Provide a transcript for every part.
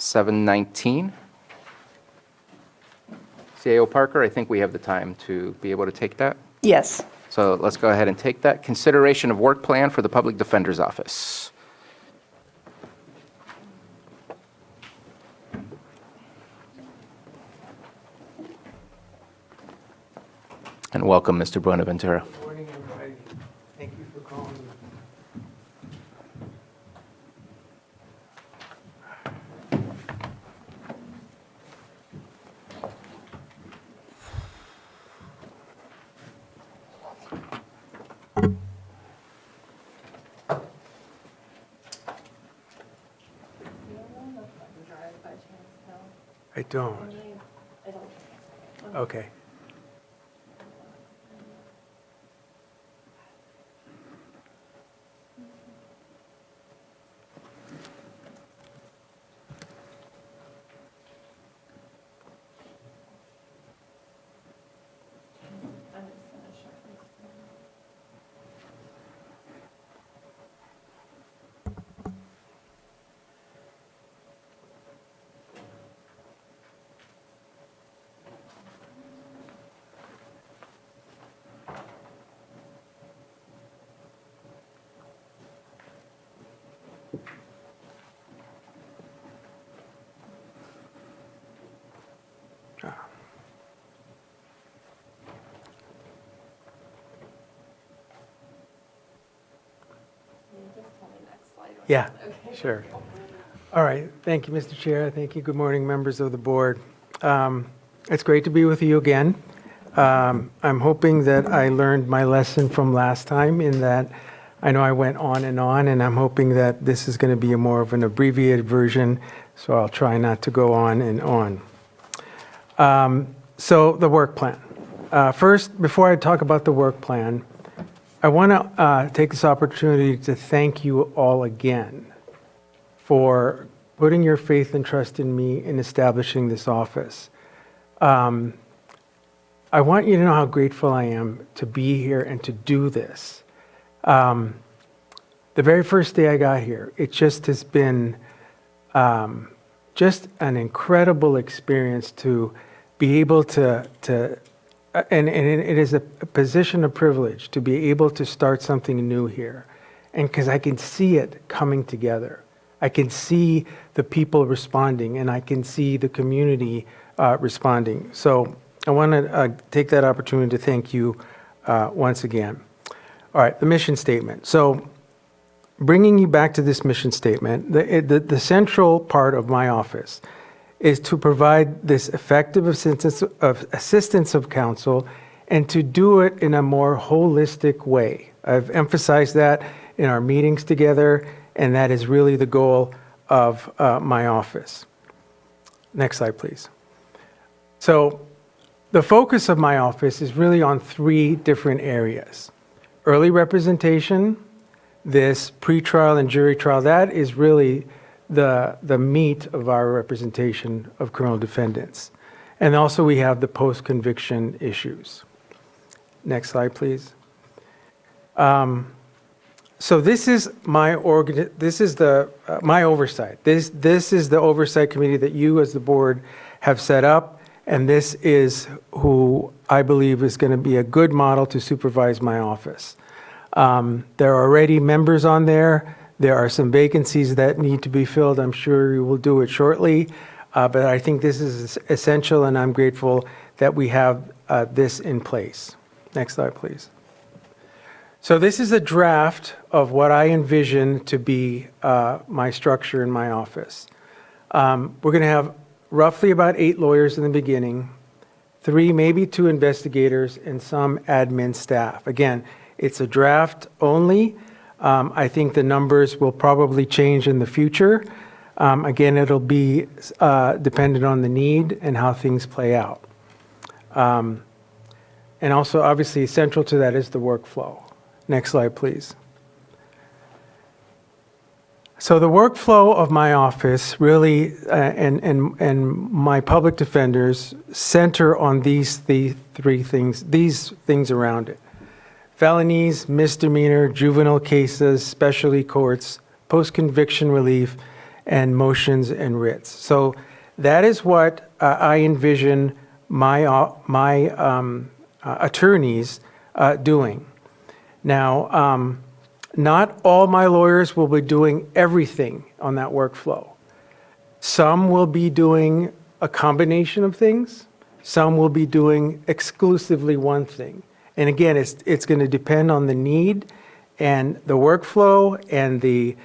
7:19. CAO Parker, I think we have the time to be able to take that. Yes. So let's go ahead and take that. Consideration of work plan for the Public Defender's Office. And welcome, Mr. Buenaventura. Good morning, everybody. Thank you for calling me. I don't. Okay. Yeah, sure. All right. Thank you, Mr. Chair. Thank you. Good morning, members of the board. It's great to be with you again. I'm hoping that I learned my lesson from last time in that I know I went on, and I'm hoping that this is going to be a more of an abbreviated version, so I'll try not to go on and on. So the work plan. First, before I talk about the work plan, I want to take this opportunity to thank you all again for putting your faith and trust in me in establishing this office. I want you to know how grateful I am to be here and to do this. The very first day I got here, it just has been just an incredible experience to be able to and it is a position of privilege to be able to start something new here. And because I can see it coming together. I can see the people responding, and I can see the community responding. So I want to take that opportunity to thank you once again. All right, the mission statement. So bringing you back to this mission statement, the central part of my office is to provide this effective assistance of counsel and to do it in a more holistic way. I've emphasized that in our meetings together, and that is really the goal of my office. Next slide, please. So the focus of my office is really on three different areas. Early representation, this pretrial and jury trial, that is really the meat of our representation of criminal defendants. And also we have the post-conviction issues. Next slide, please. So this is my oversight. This is the oversight committee that you as the board have set up, and this is who I believe is going to be a good model to supervise my office. There are already members on there. There are some vacancies that need to be filled. I'm sure you will do it shortly, but I think this is essential, and I'm grateful that we have this in place. Next slide, please. So this is a draft of what I envision to be my structure in my office. We're going to have roughly about 8 lawyers in the beginning, 3, maybe 2 investigators, and some admin staff. Again, it's a draft only. I think the numbers will probably change in the future. Again, it'll be dependent on the need and how things play out. And also, obviously, central to that is the workflow. Next slide, please. So the workflow of my office really, and my public defenders center on these three things, these things around it. Felonies, misdemeanor, juvenile cases, specialty courts, post-conviction relief, and motions and writs. So that is what I envision my attorneys doing. Now, not all my lawyers will be doing everything on that workflow. Some will be doing a combination of things. Some will be doing exclusively one thing. And again, it's going to depend on the need and the workflow and the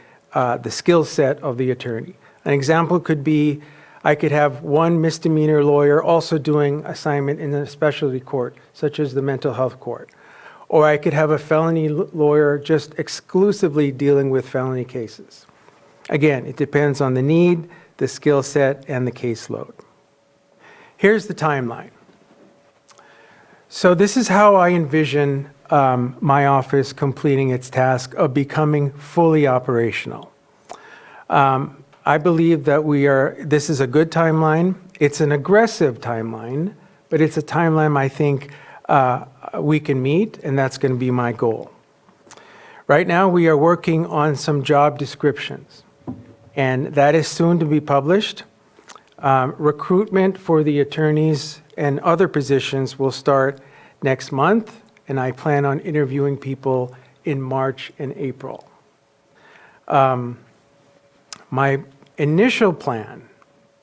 skill set of the attorney. An example could be I could have one misdemeanor lawyer also doing assignment in a specialty court, such as the mental health court. Or I could have a felony lawyer just exclusively dealing with felony cases. Again, it depends on the need, the skill set, and the caseload. Here's the timeline. So this is how I envision my office completing its task of becoming fully operational. I believe that this is a good timeline. It's an aggressive timeline, but it's a timeline I think we can meet, and that's going to be my goal. Right now, we are working on some job descriptions, and that is soon to be published. Recruitment for the attorneys and other positions will start next month, and I plan on interviewing people in March and April. My initial plan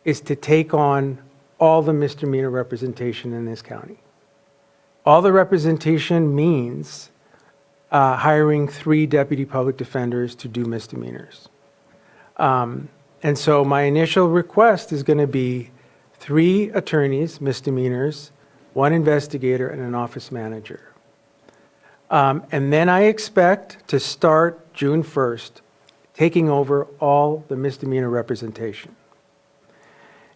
is to take on all the misdemeanor representation in this county. All the representation means hiring 3 deputy public defenders to do misdemeanors. And so my initial request is going to be 3 attorneys, misdemeanors, 1 investigator, and an office manager. And then I expect to start June 1st, taking over all the misdemeanor representation.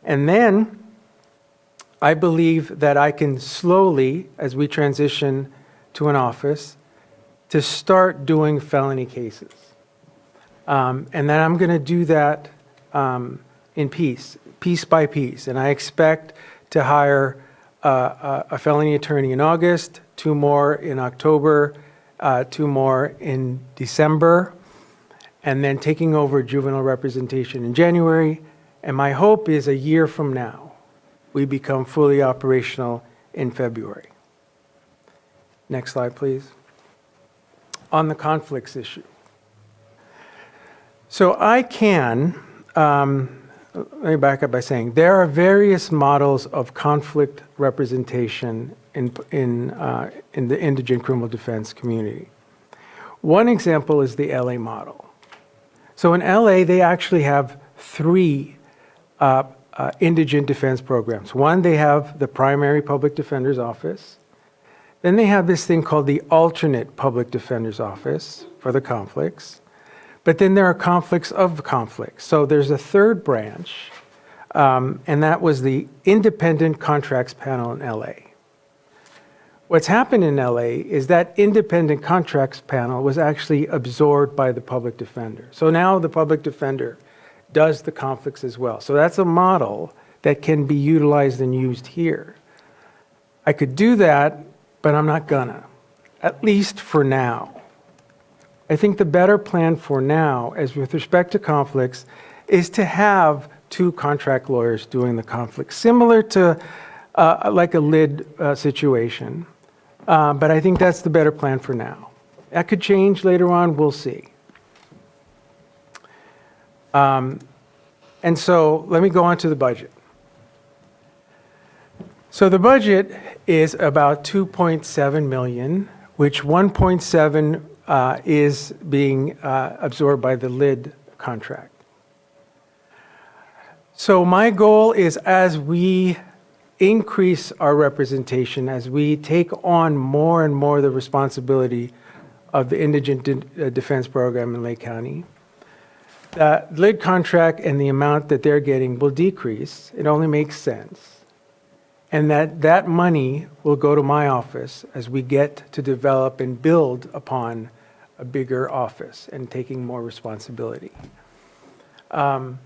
And then I believe that I can slowly, as we transition to an office, to start doing felony cases. And then I'm going to do that in piece by piece. And I expect to hire a felony attorney in August, 2 more in October, 2 more in December, and then taking over juvenile representation in January. And my hope is a year from now, we become fully operational in February. Next slide, please. On the conflicts issue. So I can, let me back up by saying, there are various models of conflict representation in the indigent criminal defense community. One example is the LA model. So in LA, they actually have 3 indigent defense programs. One, they have the primary public defender's office. Then they have this thing called the alternate public defender's office for the conflicts. But then there are conflicts of conflicts. So there's a 3rd branch, and that was the independent contracts panel in LA. What's happened in LA is that independent contracts panel was actually absorbed by the public defender. So now the public defender does the conflicts as well. So that's a model that can be utilized and used here. I could do that, but I'm not gonna, at least for now. I think the better plan for now, as with respect to conflicts, is to have 2 contract lawyers doing the conflict, similar to like a lid situation. But I think that's the better plan for now. That could change later on, we'll see. And so let me go on to the budget. So the budget is about 2.7 million, which 1.7 is being absorbed by the lid contract. So my goal is, as we increase our representation, as we take on more and more the responsibility of the indigent defense program in Lake County, the lid contract and the amount that they're getting will decrease. It only makes sense. And that money will go to my office as we get to develop and build upon a bigger office and taking more responsibility. And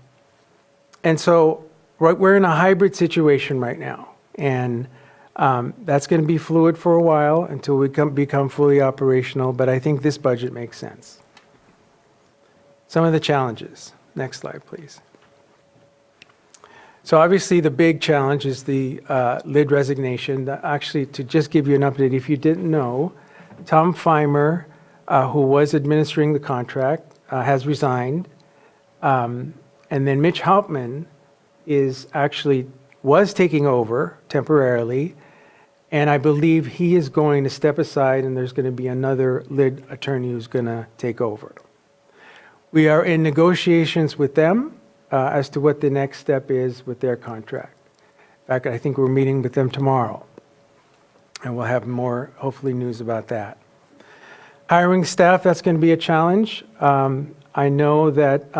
so we're in a hybrid situation right now. And that's going to be fluid for a while until we become fully operational. But I think this budget makes sense. Some of the challenges. Next slide, please. So obviously, the big challenge is the lid resignation. Actually, to just give you an update, if you didn't know, Tom Feimer, who was administering the contract, has resigned. And then Mitch Hauptman was taking over temporarily. And I believe he is going to step aside, and there's going to be another lid attorney who's going to take over. We are in negotiations with them as to what the next step is with their contract. In fact, I think we're meeting with them tomorrow, and we'll have more, hopefully, news about that. Hiring staff, that's going to be a challenge. I know that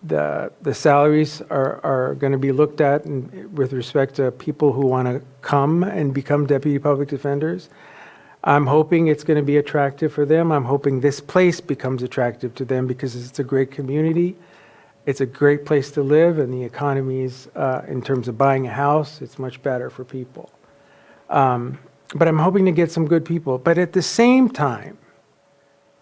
the salaries are going to be looked at with respect to people who want to come and become deputy public defenders. I'm hoping it's going to be attractive for them. I'm hoping this place becomes attractive to them because it's a great community. It's a great place to live, and the economy is, in terms of buying a house, it's much better for people. But I'm hoping to get some good people. But at the same time,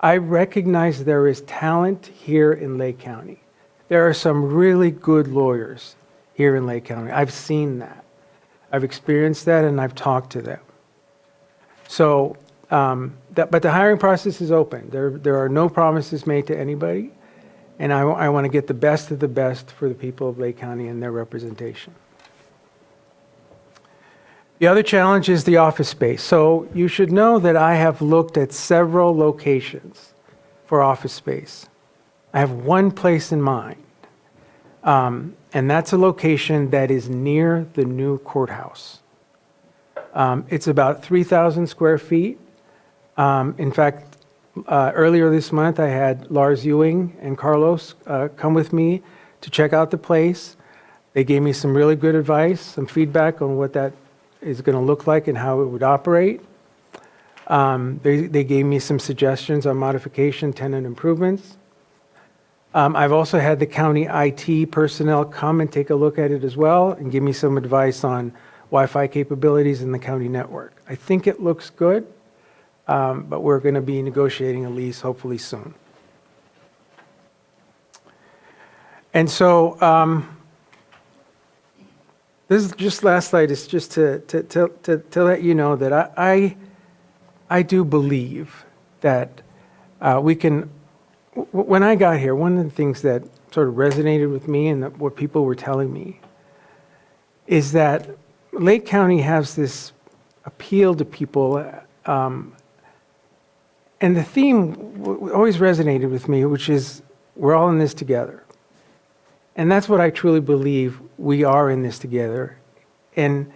I recognize there is talent here in Lake County. There are some really good lawyers here in Lake County. I've seen that. I've experienced that, and I've talked to them. So, but the hiring process is open. There are no promises made to anybody, and I want to get the best of the best for the people of Lake County and their representation. The other challenge is the office space. So you should know that I have looked at several locations for office space. I have one place in mind, and that's a location that is near the new courthouse. It's about 3,000 square feet. In fact, earlier this month, I had Lars Ewing and Carlos come with me to check out the place. They gave me some really good advice, some feedback on what that is going to look like and how it would operate. They gave me some suggestions on modification, tenant improvements. I've also had the county IT personnel come and take a look at it as well and give me some advice on Wi-Fi capabilities in the county network. I think it looks good, but we're going to be negotiating a lease hopefully soon. And so this is just last slide is just to let you know that I do believe that we can. When I got here, one of the things that sort of resonated with me and what people were telling me is that Lake County has this appeal to people, and the theme always resonated with me, which is we're all in this together. And that's what I truly believe, we are in this together. And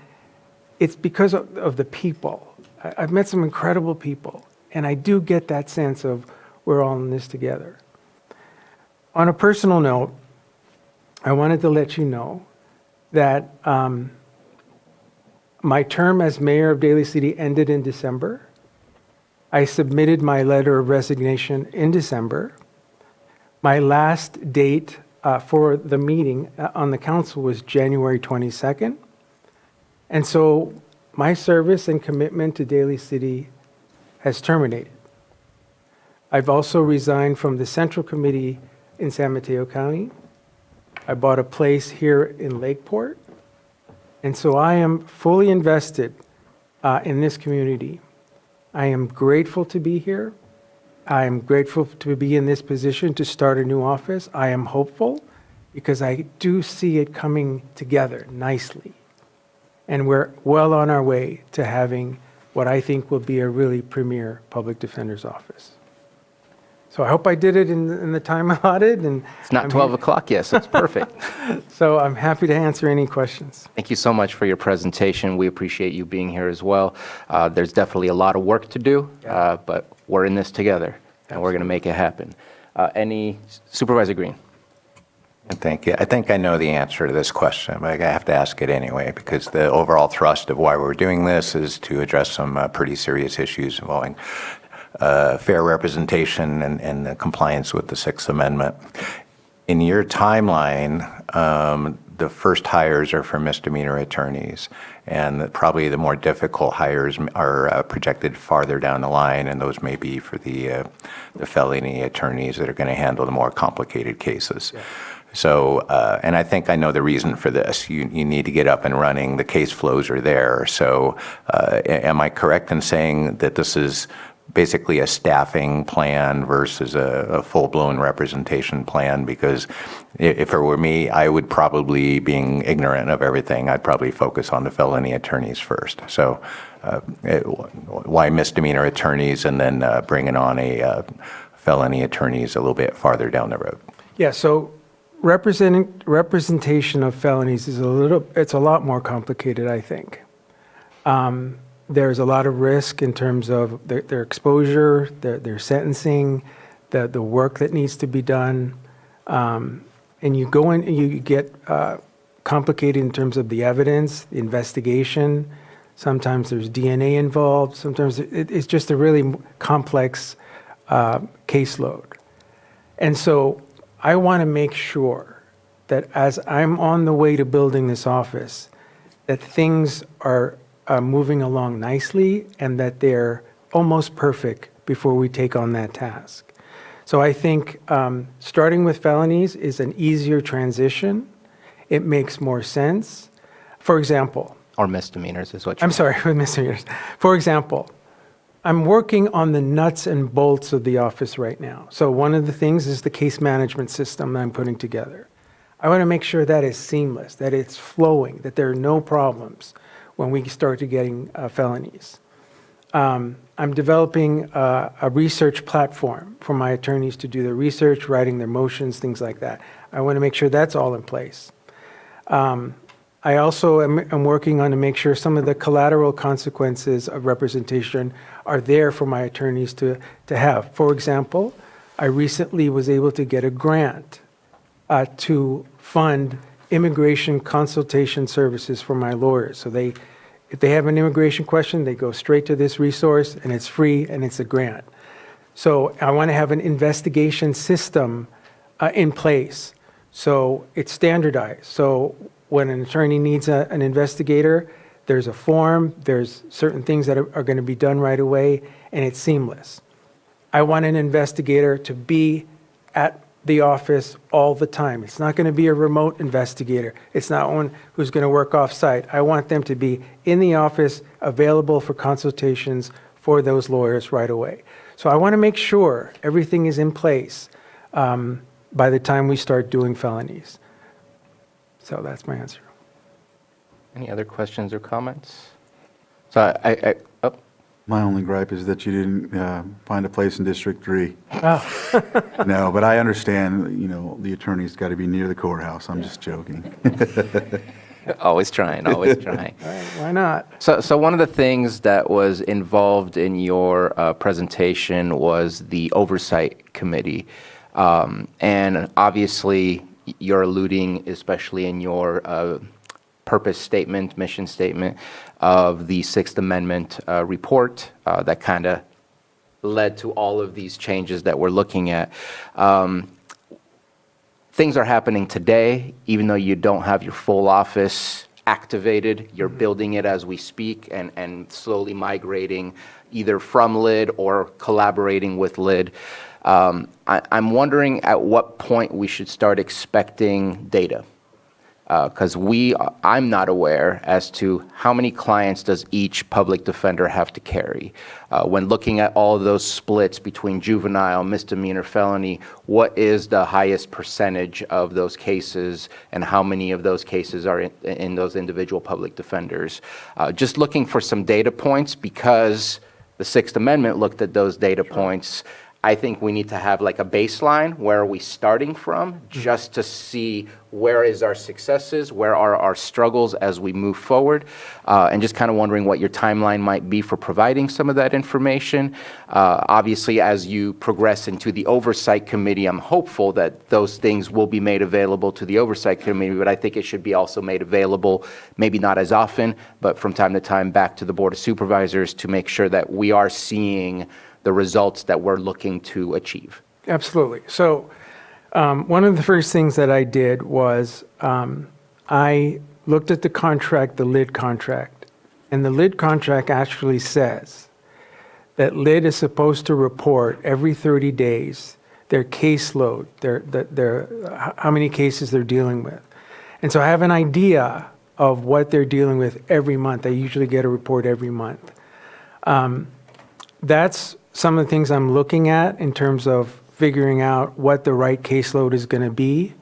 it's because of the people. I've met some incredible people, and I do get that sense of we're all in this together. On a personal note, I wanted to let you know that my term as mayor of Daly City ended in December. I submitted my letter of resignation in December. My last date for the meeting on the council was January 22nd. And so my service and commitment to Daly City has terminated. I've also resigned from the Central Committee in San Mateo County. I bought a place here in Lakeport. And so I am fully invested in this community. I am grateful to be here. I am grateful to be in this position to start a new office. I am hopeful because I do see it coming together nicely. And we're well on our way to having what I think will be a really premier public defender's office. So I hope I did it in the time allotted. And It's not 12 o'clock yet, so it's perfect. So I'm happy to answer any questions. Thank you so much for your presentation. We appreciate you being here as well. There's definitely a lot of work to do, but we're in this together, and we're going to make it happen. Any Supervisor Green? Thank you. I think I know the answer to this question, but I have to ask it anyway, because the overall thrust of why we're doing this is to address some pretty serious issues involving fair representation and the compliance with the Sixth Amendment. In your timeline, the first hires are for misdemeanor attorneys, and that probably the more difficult hires are projected farther down the line, and those may be for the felony attorneys that are going to handle the more complicated cases. Yeah. So, and I think I know the reason for this. You need to get up and running. The case flows are there. So, am I correct in saying that this is basically a staffing plan versus a full-blown representation plan? Because if it were me, I would probably, being ignorant of everything, I'd probably focus on the felony attorneys first. So, why misdemeanor attorneys and then bringing on a felony attorneys a little bit farther down the road? Yeah, so representation of felonies is it's a lot more complicated, I think. There's a lot of risk in terms of their exposure, their sentencing, the work that needs to be done. And you go in and you get complicated in terms of the evidence, the investigation. Sometimes there's DNA involved. Sometimes it's just a really complex caseload. And so I want to make sure that as I'm on the way to building this office, that things are moving along nicely and that they're almost perfect before we take on that task. So I think starting with felonies is an easier transition. It makes more sense. For example, Or misdemeanors is what you I'm sorry, misdemeanors. For example, I'm working on the nuts and bolts of the office right now. So one of the things is the case management system that I'm putting together. I want to make sure that is seamless, that it's flowing, that there are no problems when we start to getting felonies. I'm developing a research platform for my attorneys to do their research, writing their motions, things like that. I want to make sure that's all in place. I also am working on to make sure some of the collateral consequences of representation are there for my attorneys to have. For example, I recently was able to get a grant to fund immigration consultation services for my lawyers. So if they have an immigration question, they go straight to this resource, and it's free, and it's a grant. So I want to have an investigation system in place, so it's standardized. So when an attorney needs an investigator, there's a form, there's certain things that are going to be done right away, and it's seamless. I want an investigator to be at the office all the time. It's not going to be a remote investigator. It's not one who's going to work off-site. I want them to be in the office, available for consultations for those lawyers right away. So I want to make sure everything is in place by the time we start doing felonies. So that's my answer. Any other questions or comments? So oh, My only gripe is that you didn't find a place in District 3. Oh. No, but I understand, the attorney's got to be near the courthouse. I'm just joking. always trying, always trying. All right, why not? So one of the things that was involved in your presentation was the oversight committee. And obviously, you're alluding, especially in your purpose statement, mission statement, of the Sixth Amendment report that kind of led to all of these changes that we're looking at. Things are happening today, even though you don't have your full office activated. You're building it as we speak and slowly migrating either from LID or collaborating with LID. I'm wondering at what point we should start expecting data. Because I'm not aware as to how many clients does each public defender have to carry. When looking at all of those splits between juvenile, misdemeanor, felony, what is the highest percentage of those cases, and how many of those cases are in those individual public defenders? Just looking for some data points, because the Sixth Amendment looked at those data points. I think we need to have like a baseline. Where are we starting from, just to see where is our successes, where are our struggles as we move forward, and just kind of wondering what your timeline might be for providing some of that information. Obviously, as you progress into the Oversight Committee, I'm hopeful that those things will be made available to the Oversight Committee, but I think it should be also made available, maybe not as often, but from time to time back to the Board of Supervisors to make sure that we are seeing the results that we're looking to achieve. Absolutely. So one of the first things that I did was I looked at the contract, the LID contract, and the LID contract actually says that LID is supposed to report every 30 days their caseload, how many cases they're dealing with. And so I have an idea of what they're dealing with every month. I usually get a report every month. That's some of the things I'm looking at in terms of figuring out what the right caseload is going to be.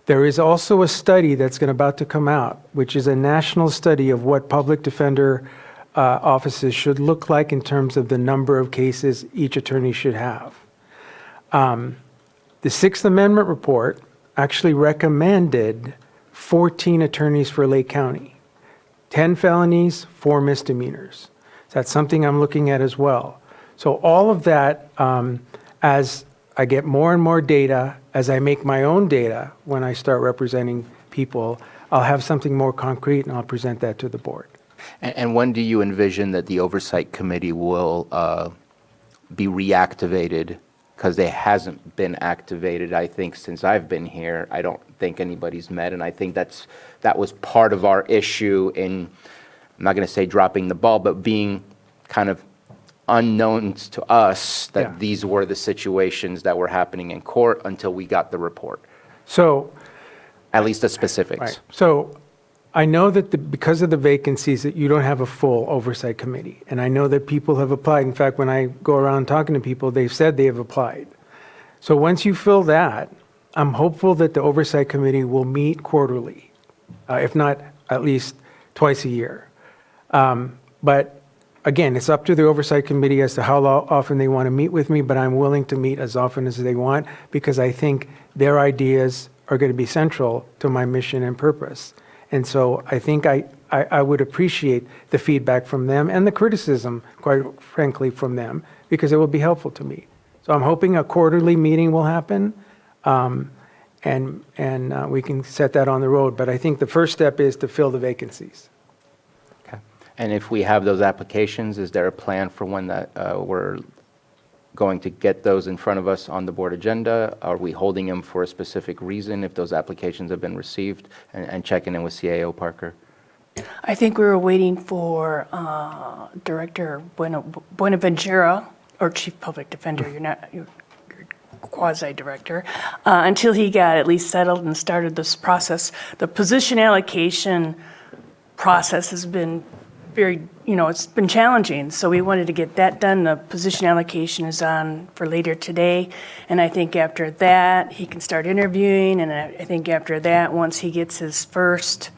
There is also a study that's about to come out, which is a national study of what public defender offices should look like in terms of the number of cases each attorney should have. The Sixth Amendment report actually recommended 14 attorneys for Lake County, 10 felonies, 4 misdemeanors. So that's something I'm looking at as well. So all of that, as I get more and more data, as I make my own data, when I start representing people, I'll have something more concrete and I'll present that to the board. And when do you envision that the Oversight Committee will be reactivated? Because it hasn't been activated, I think, since I've been here. I don't think anybody's met, and I think that was part of our issue in, I'm not going to say dropping the ball, but being kind of unknown to us that Yeah. these were the situations that were happening in court until we got the report, So, at least the specifics. right. So I know that because of the vacancies that you don't have a full oversight committee. And I know that people have applied. In fact, when I go around talking to people, they've said they have applied. So once you fill that, I'm hopeful that the oversight committee will meet quarterly, if not at least twice a year. But again, it's up to the oversight committee as to how often they want to meet with me, but I'm willing to meet as often as they want because I think their ideas are going to be central to my mission and purpose. And so I think I would appreciate the feedback from them and the criticism, quite frankly, from them, because it will be helpful to me. So I'm hoping a quarterly meeting will happen, and we can set that on the road. But I think the first step is to fill the vacancies. Okay. And if we have those applications, is there a plan for when that we're going to get those in front of us on the board agenda? Are we holding them for a specific reason if those applications have been received, and checking in with CAO Parker? I think we were waiting for Director Buenaventura, or Chief Public Defender, you're quasi-director, until he got at least settled and started this process. The position allocation process has been very, it's been challenging, so we wanted to get that done. The position allocation is on for later today, and I think after that, he can start interviewing, and I think after that, once he gets his first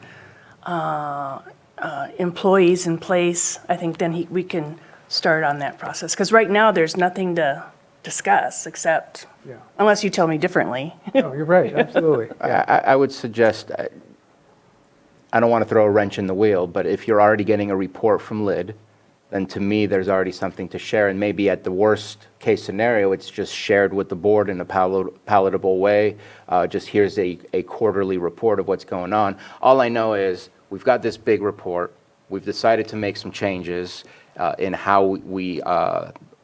employees in place, I think then we can start on that process. Because right now, there's nothing to discuss except, Yeah. unless you tell me differently. No, you're right, absolutely. I would suggest, I don't want to throw a wrench in the wheel, but if you're already getting a report from LID, then to me, there's already something to share. And maybe at the worst case scenario, it's just shared with the board in a palatable way. Just here's a quarterly report of what's going on. All I know is we've got this big report. We've decided to make some changes in how we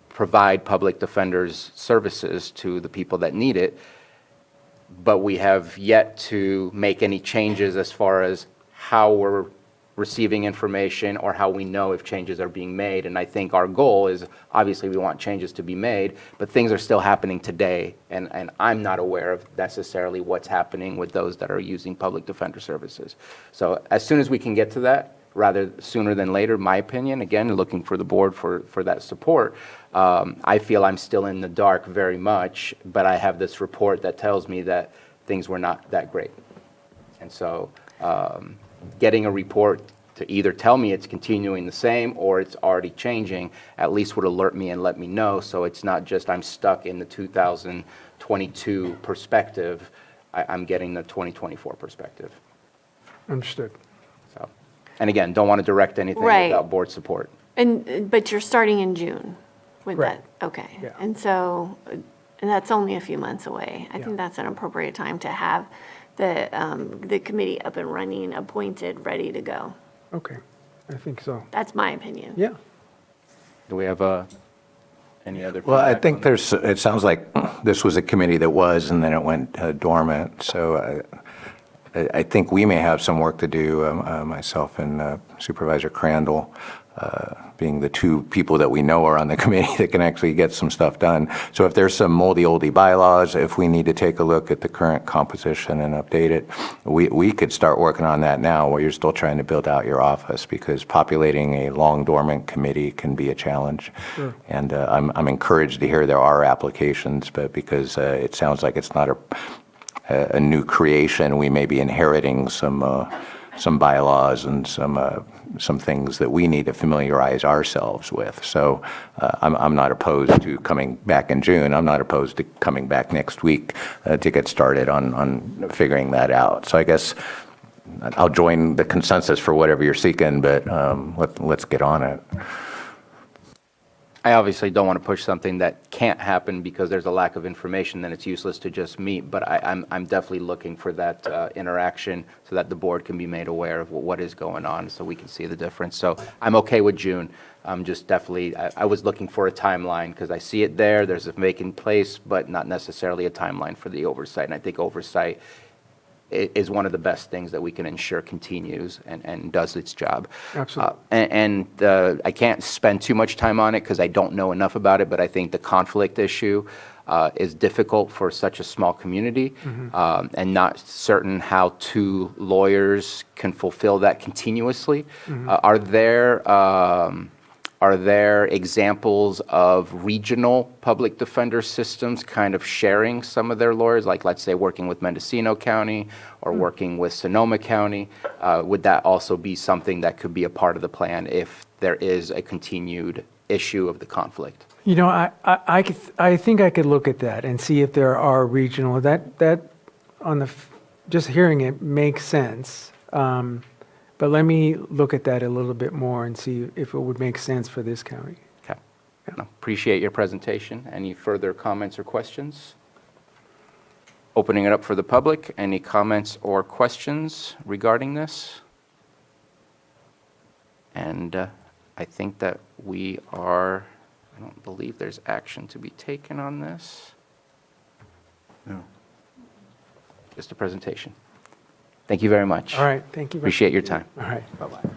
provide public defenders services to the people that need it. But we have yet to make any changes as far as how we're receiving information or how we know if changes are being made. And I think our goal is, obviously, we want changes to be made, but things are still happening today. And I'm not aware of necessarily what's happening with those that are using public defender services. So as soon as we can get to that, rather sooner than later, my opinion, again, looking for the board for that support, I feel I'm still in the dark very much, but I have this report that tells me that things were not that great. And so getting a report to either tell me it's continuing the same or it's already changing, at least would alert me and let me know, so it's not just I'm stuck in the 2022 perspective, I'm getting the 2024 perspective. Understood. So, and again, don't want to direct anything Right. without board support. But you're starting in June with Right. that, okay. Yeah. And so, and that's only a few months away. I Yeah. think that's an appropriate time to have the committee up and running, appointed, ready to go. Okay, I think so. That's my opinion. Yeah. Do we have any other? Well, I feedback think on it sounds like this was a committee that was, and then it went dormant. So I think we may have some work to do, myself and Supervisor Crandall, being the two people that we know are on the committee that can actually get some stuff done. So if there's some moldy oldie bylaws, if we need to take a look at the current composition and update it, we could start working on that now while you're still trying to build out your office, because populating a long dormant committee can be a challenge. Sure. And I'm encouraged to hear there are applications, but because it sounds like it's not a new creation, we may be inheriting some bylaws and some things that we need to familiarize ourselves with. So I'm not opposed to coming back in June. I'm not opposed to coming back next week to get started on figuring that out. So I guess I'll join the consensus for whatever you're seeking, but let's get on it. I obviously don't want to push something that can't happen because there's a lack of information, then it's useless to just meet. But I'm definitely looking for that interaction so that the board can be made aware of what is going on so we can see the difference. So I'm okay with June. I'm just definitely, I was looking for a timeline because I see it there. There's a vacant place, but not necessarily a timeline for the oversight. And I think oversight is one of the best things that we can ensure continues and does its job. Absolutely. I can't spend too much time on it because I don't know enough about it, but I think the conflict issue is difficult for such a small community, and not certain how two lawyers can fulfill that continuously. Are there examples of regional public defender systems kind of sharing some of their lawyers, like let's say working with Mendocino County or working with Sonoma County? Would that also be something that could be a part of the plan if there is a continued issue of the conflict? You know, I think I could look at that and see if there are regional, that on the, just hearing it makes sense. But let me look at that a little bit more and see if it would make sense for this county. Okay. No, appreciate your presentation. Any further comments or questions? Opening it up for the public. Any comments or questions regarding this? And I think that we are, I don't believe there's action to be taken on this. No. Just a presentation. Thank you very much. All right, thank you. Appreciate your time. All right. Bye-bye.